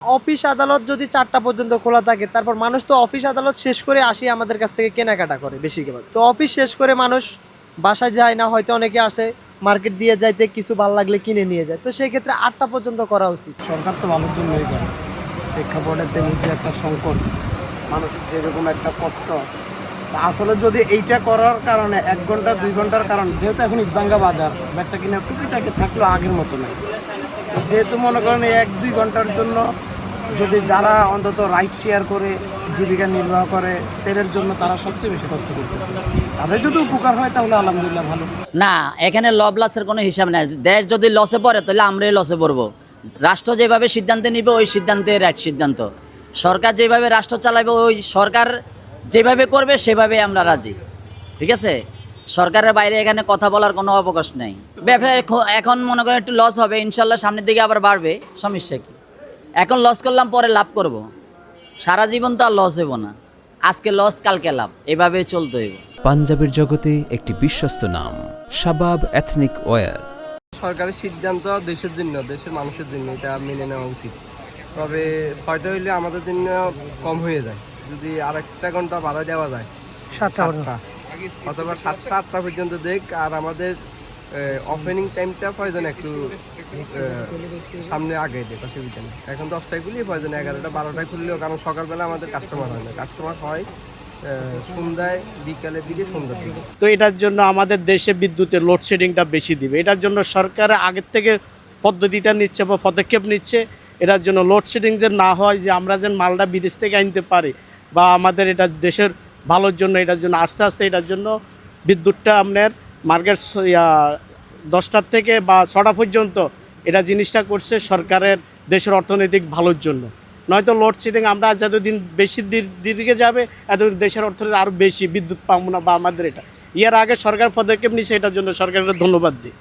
Office আদালত যদি 4টা পর্যন্ত খোলা থাকে, তারপর মানুষ তো অফিস আদালত শেষ করে আসি আমাদের কাছ থেকে কেনাকাটা করে বেশিরভাগ। তো অফিস শেষ করে মানুষ বাসায় যায় না, হয়তো অনেকে আসে মার্কেট দিয়ে যাইতে কিছু ভালো লাগলে কিনে নিয়ে যায়। তো সেই ক্ষেত্রে 8টা পর্যন্ত করা উচিত। সরকার তো ভালোর জন্যই করে। প্রেক্ষাপটের যে একটা সংকট, মানুষের যেরকম একটা কষ্ট, তা আসলে যদি এইটা করার কারণে 1 ঘন্টা 2 ঘন্টার কারণ, যেহেতু এখন ঈদবাঙ্গা বাজার, বেচা কিনা টুকিটাকি থাকলেও আগের মতো নেই। যেহেতু মনে করেন এই 1-2 ঘন্টার জন্য যদি যারা অন্তত রাইড শেয়ার করে জীবিকা নির্বাহ করে, তেলের জন্য তারা সবচেয়ে বেশি কষ্ট করতেছে। তাদের যদি উপকার হয় তাহলে আলহামদুলিল্লাহ ভালো। না, এখানে লব লসের কোনো হিসাব নেই। দেশ যদি লসে পড়ে তাহলে আমরাই লসে পড়বো। রাষ্ট্র যেভাবে সিদ্ধান্ত নিবে ওই সিদ্ধান্তে রাইট সিদ্ধান্ত। সরকার যেভাবে রাষ্ট্র চালাবে, ওই সরকার যেভাবে করবে সেভাবে আমরা রাজি। ঠিক আছে, সরকারের বাইরে এখানে কথা বলার কোনো অবকাশ নেই। ব্যবসা এখন মনে করেন একটু লস হবে, ইনশাল্লাহ সামনের দিকে আবার বাড়বে, সমস্যা কি? এখন লস করলাম, পরে লাভ করব। সারা জীবন তো আর লস হইব না। আজকে লস, কালকে লাভ, এভাবে চলতে হইব। পাঞ্জাবের জগতে একটি বিশ্বস্ত নাম, শাবাব এথনিক ওয়্যার। সরকারের সিদ্ধান্ত দেশের জন্য, দেশের মানুষের জন্য, এটা মেনে নেওয়া উচিত। তবে 6টা হইলে আমাদের জন্য কম হয়ে যায়। যদি আরেকটা ঘন্টা বাড়া দেওয়া যায়, 7টা অথবা 7টা 8টা পর্যন্ত দেখ। আর আমাদের ওপেনিং টাইমটা প্রয়োজন একটু সামনে আগে দেখ, অসুবিধা নেই। এখন 10টায় খুলি, প্রয়োজন 11টা 12টায় খুললেও, কারণ সকালবেলা আমাদের কাস্টমার হয় না, কাস্টমার হয় সন্ধ্যায়, বিকালের দিকে, সন্ধ্যার দিকে। তো এটার জন্য আমাদের দেশে বিদ্যুতের লোডশেডিংটা বেশি দিবে। এটার জন্য সরকার আগের থেকে পদ্ধতিটা নিচ্ছে বা পদক্ষেপ নিচ্ছে। এটার জন্য লোডশেডিং যে না হয়, যে আমরা যেন মালটা বিদেশ থেকে আনতে পারি, বা আমাদের এটা দেশের ভালোর জন্য, এটার জন্য আস্তে আস্তে এটার জন্য বিদ্যুৎটা আপনার মার্কেট 10টার থেকে বা 6টা পর্যন্ত এটা জিনিসটা করছে সরকারের দেশের অর্থনৈতিক ভালোর জন্য। নয়তো লোডশেডিং আমরা যতদিন বেশি দিকে যাবে, এতদিন দেশের অর্থনীতি আরও বেশি বিদ্যুৎ পাবো না, বা আমাদের এটা এর আগে সরকার পদক্ষেপ নিচ্ছে, এটার জন্য সরকারকে ধন্যবাদ দিই।